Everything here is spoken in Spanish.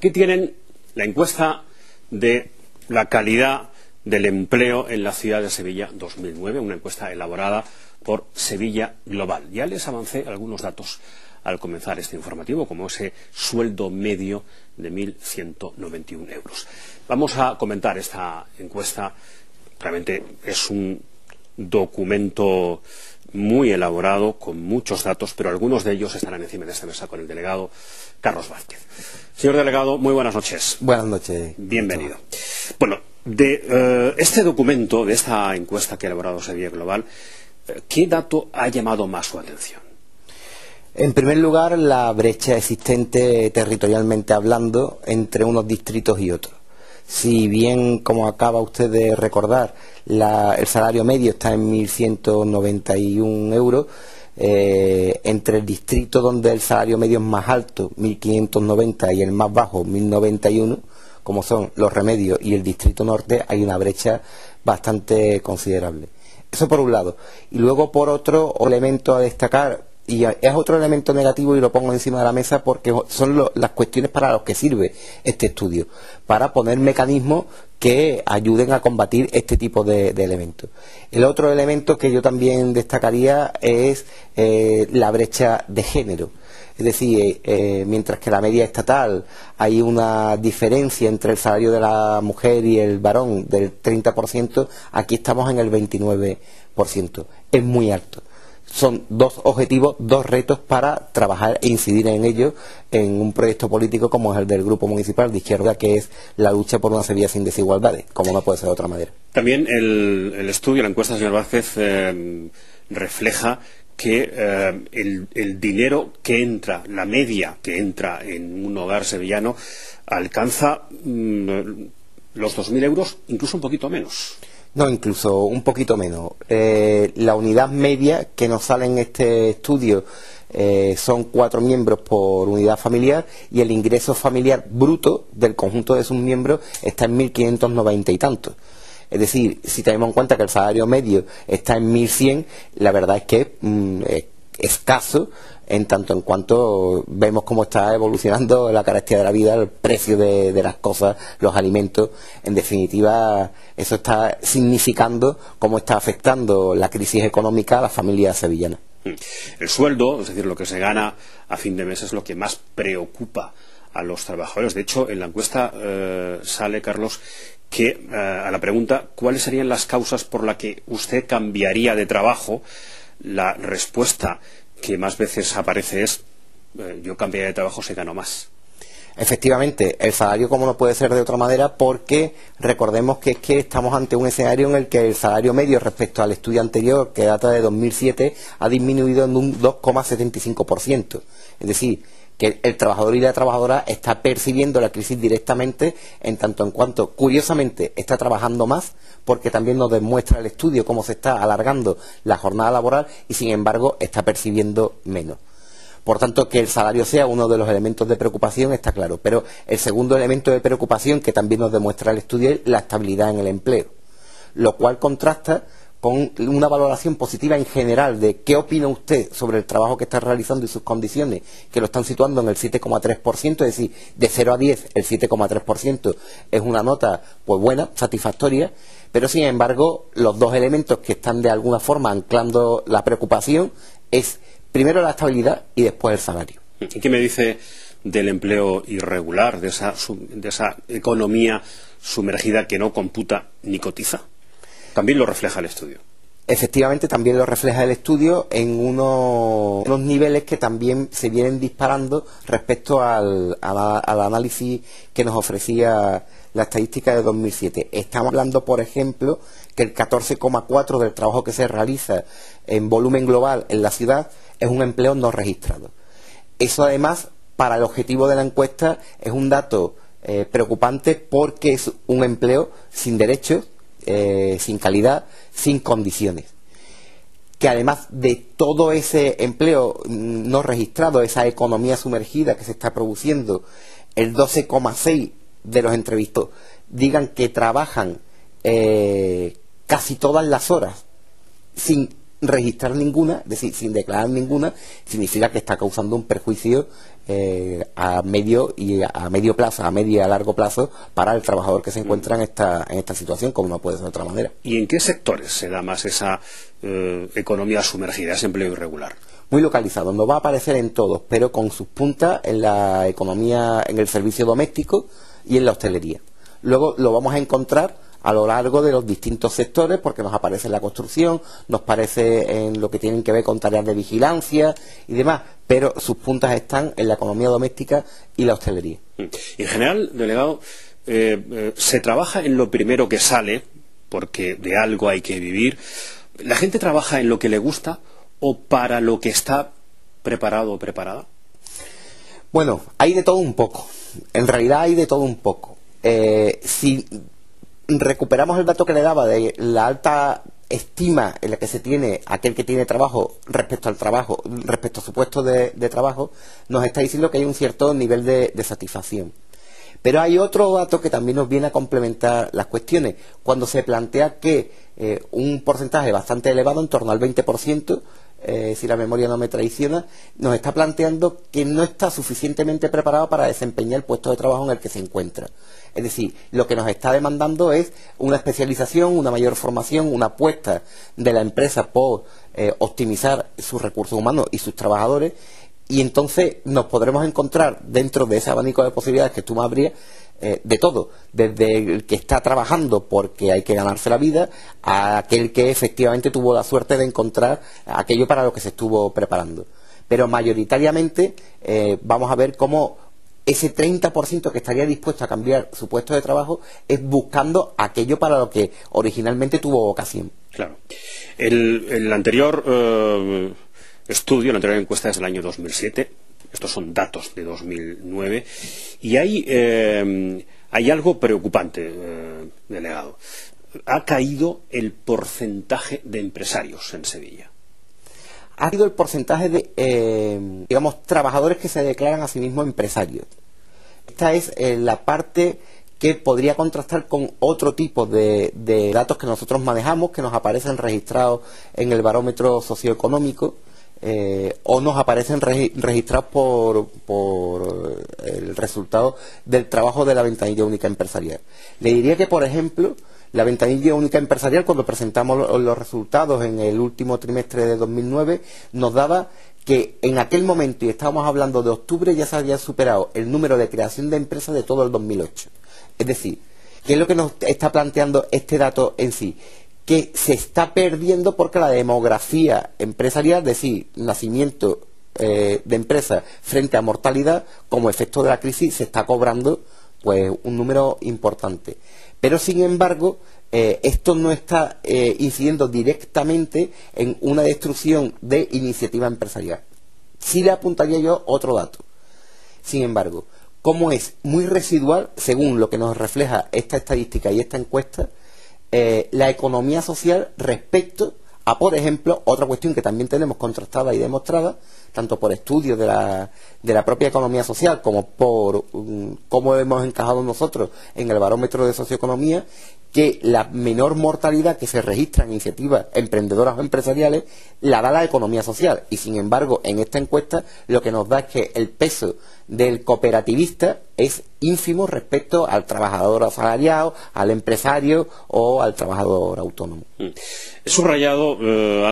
Aquí tienen la encuesta de la calidad del empleo en la ciudad de Sevilla 2009, una encuesta elaborada por Sevilla Global. Ya les avancé algunos datos al comenzar este informativo, como ese sueldo medio de 1.191 euros. Vamos a comentar esta encuesta. Realmente es un documento muy elaborado, con muchos datos, pero algunos de ellos estarán encima de esta mesa con el delegado Carlos Vázquez. Señor delegado, muy buenas noches. Buenas noches. Bienvenido. Bueno, de este documento, de esta encuesta que ha elaborado Sevilla Global, ¿qué dato ha llamado más su atención? En primer lugar, la brecha existente territorialmente hablando entre unos distritos y otros. Si bien, como acaba usted de recordar, el salario medio está en 1.191 euros, entre el distrito donde el salario medio es más alto, 1.590, y el más bajo, 1.091, como son Los Remedios y el distrito norte, hay una brecha bastante considerable. Eso por un lado. Y luego, por otro elemento a destacar, y es otro elemento negativo y lo pongo encima de la mesa porque son las cuestiones para los que sirve este estudio, para poner mecanismos que ayuden a combatir este tipo de elementos. El otro elemento que yo también destacaría es la brecha de género. Es decir, mientras que la media estatal hay una diferencia entre el salario de la mujer y el varón del 30%, aquí estamos en el 29%. Es muy alto. Son dos objetivos, dos retos para trabajar e incidir en ellos en un proyecto político como es el del Grupo Municipal de Izquierda, que es la lucha por una Sevilla sin desigualdades, como no puede ser de otra manera. También el estudio, la encuesta, señor Vázquez, refleja que el dinero que entra, la media que entra en un hogar sevillano, alcanza los 2.000 euros, incluso un poquito menos. No, incluso un poquito menos. La unidad media que nos sale en este estudio son 4 miembros por unidad familiar, y el ingreso familiar bruto del conjunto de sus miembros está en 1.590 y tantos. Es decir, si tenemos en cuenta que el salario medio está en 1.100, la verdad es que es escaso en tanto en cuanto vemos cómo está evolucionando la carestía de la vida, el precio de las cosas, los alimentos. En definitiva, eso está significando cómo está afectando la crisis económica a las familias sevillanas. El sueldo, es decir, lo que se gana a fin de mes, es lo que más preocupa a los trabajadores. De hecho, en la encuesta sale, Carlos, que a la pregunta ¿cuáles serían las causas por las que usted cambiaría de trabajo?, la respuesta que más veces aparece es yo cambiaría de trabajo si gano más. Efectivamente, el salario como no puede ser de otra manera, porque recordemos que estamos ante un escenario en el que el salario medio respecto al estudio anterior, que data de 2007, ha disminuido en un 2,75%. Es decir, que el trabajador y la trabajadora está percibiendo la crisis directamente, en tanto en cuanto, curiosamente, está trabajando más, porque también nos demuestra el estudio cómo se está alargando la jornada laboral, y sin embargo está percibiendo menos. Por tanto, que el salario sea uno de los elementos de preocupación está claro, pero el segundo elemento de preocupación que también nos demuestra el estudio es la estabilidad en el empleo, lo cual contrasta con una valoración positiva en general de qué opina usted sobre el trabajo que está realizando y sus condiciones, que lo están situando en el 7,3%, es decir, de 0 a 10 el 7,3% es una nota pues buena, satisfactoria, pero sin embargo los dos elementos que están de alguna forma anclando la preocupación es primero la estabilidad y después el salario. ¿Y qué me dice del empleo irregular, de esa economía sumergida que no computa ni cotiza? También lo refleja el estudio. Efectivamente, también lo refleja el estudio en unos niveles que también se vienen disparando respecto al análisis que nos ofrecía la estadística de 2007. Estamos hablando, por ejemplo, que el 14,4% del trabajo que se realiza en volumen global en la ciudad es un empleo no registrado. Eso, además, para el objetivo de la encuesta es un dato preocupante, porque es un empleo sin derechos, sin calidad, sin condiciones, que además de todo ese empleo no registrado, esa economía sumergida que se está produciendo, el 12,6% de los entrevistados digan que trabajan casi todas las horas sin registrar ninguna, es decir, sin declarar ninguna, significa que está causando un perjuicio a medio plazo, a medio y a largo plazo para el trabajador que se encuentra en esta situación, como no puede ser de otra manera. ¿Y en qué sectores se da más esa economía sumergida, ese empleo irregular? Muy localizado, no va a aparecer en todos, pero con sus puntas en la economía, en el servicio doméstico y en la hostelería. Luego lo vamos a encontrar a lo largo de los distintos sectores, porque nos aparece en la construcción, nos parece en lo que tienen que ver con tareas de vigilancia y demás, pero sus puntas están en la economía doméstica y la hostelería. En general, delegado, se trabaja en lo primero que sale, porque de algo hay que vivir. ¿La gente trabaja en lo que le gusta o para lo que está preparado o preparada? Bueno, hay de todo un poco. En realidad hay de todo un poco. Si recuperamos el dato que le daba de la alta estima en la que se tiene aquel que tiene trabajo respecto al trabajo, respecto a su puesto de trabajo, nos está diciendo que hay un cierto nivel de satisfacción. Pero hay otro dato que también nos viene a complementar las cuestiones. Cuando se plantea que un porcentaje bastante elevado, en torno al 20%, si la memoria no me traiciona, nos está planteando que no está suficientemente preparado para desempeñar el puesto de trabajo en el que se encuentra. Es decir, lo que nos está demandando es una especialización, una mayor formación, una apuesta de la empresa por optimizar sus recursos humanos y sus trabajadores, y entonces nos podremos encontrar dentro de ese abanico de posibilidades que tú me abrías de todo, desde el que está trabajando porque hay que ganarse la vida a aquel que efectivamente tuvo la suerte de encontrar aquello para lo que se estuvo preparando. Pero mayoritariamente vamos a ver cómo ese 30% que estaría dispuesto a cambiar su puesto de trabajo es buscando aquello para lo que originalmente tuvo vocación. Claro. El anterior estudio, la anterior encuesta es del año 2007. Estos son datos de 2009. Y hay algo preocupante, delegado. Ha caído el porcentaje de empresarios en Sevilla. Ha caído el porcentaje de, trabajadores que se declaran a sí mismos empresarios. Esta es la parte que podría contrastar con otro tipo de datos que nosotros manejamos, que nos aparecen registrados en el barómetro socioeconómico, o nos aparecen registrados por el resultado del trabajo de la ventanilla única empresarial. Le diría que, por ejemplo, la ventanilla única empresarial, cuando presentamos los resultados en el último trimestre de 2009, nos daba que en aquel momento, y estábamos hablando de octubre, ya se había superado el número de creación de empresas de todo el 2008. Es decir, ¿qué es lo que nos está planteando este dato en sí? Que se está perdiendo porque la demografía empresarial, es decir, nacimiento de empresas frente a mortalidad, como efecto de la crisis, se está cobrando pues un número importante. Pero, sin embargo, esto no está incidiendo directamente en una destrucción de iniciativa empresarial. Sí le apuntaría yo otro dato. Sin embargo, como es muy residual, según lo que nos refleja esta estadística y esta encuesta, la economía social respecto a, por ejemplo, otra cuestión que también tenemos contrastada y demostrada, tanto por estudios de la propia economía social como por cómo hemos encajado nosotros en el barómetro de socioeconomía, que la menor mortalidad que se registra en iniciativas emprendedoras o empresariales la da la economía social. Y sin embargo, en esta encuesta lo que nos da es que el peso del cooperativista es ínfimo respecto al trabajador asalariado, al empresario o al trabajador autónomo. He subrayado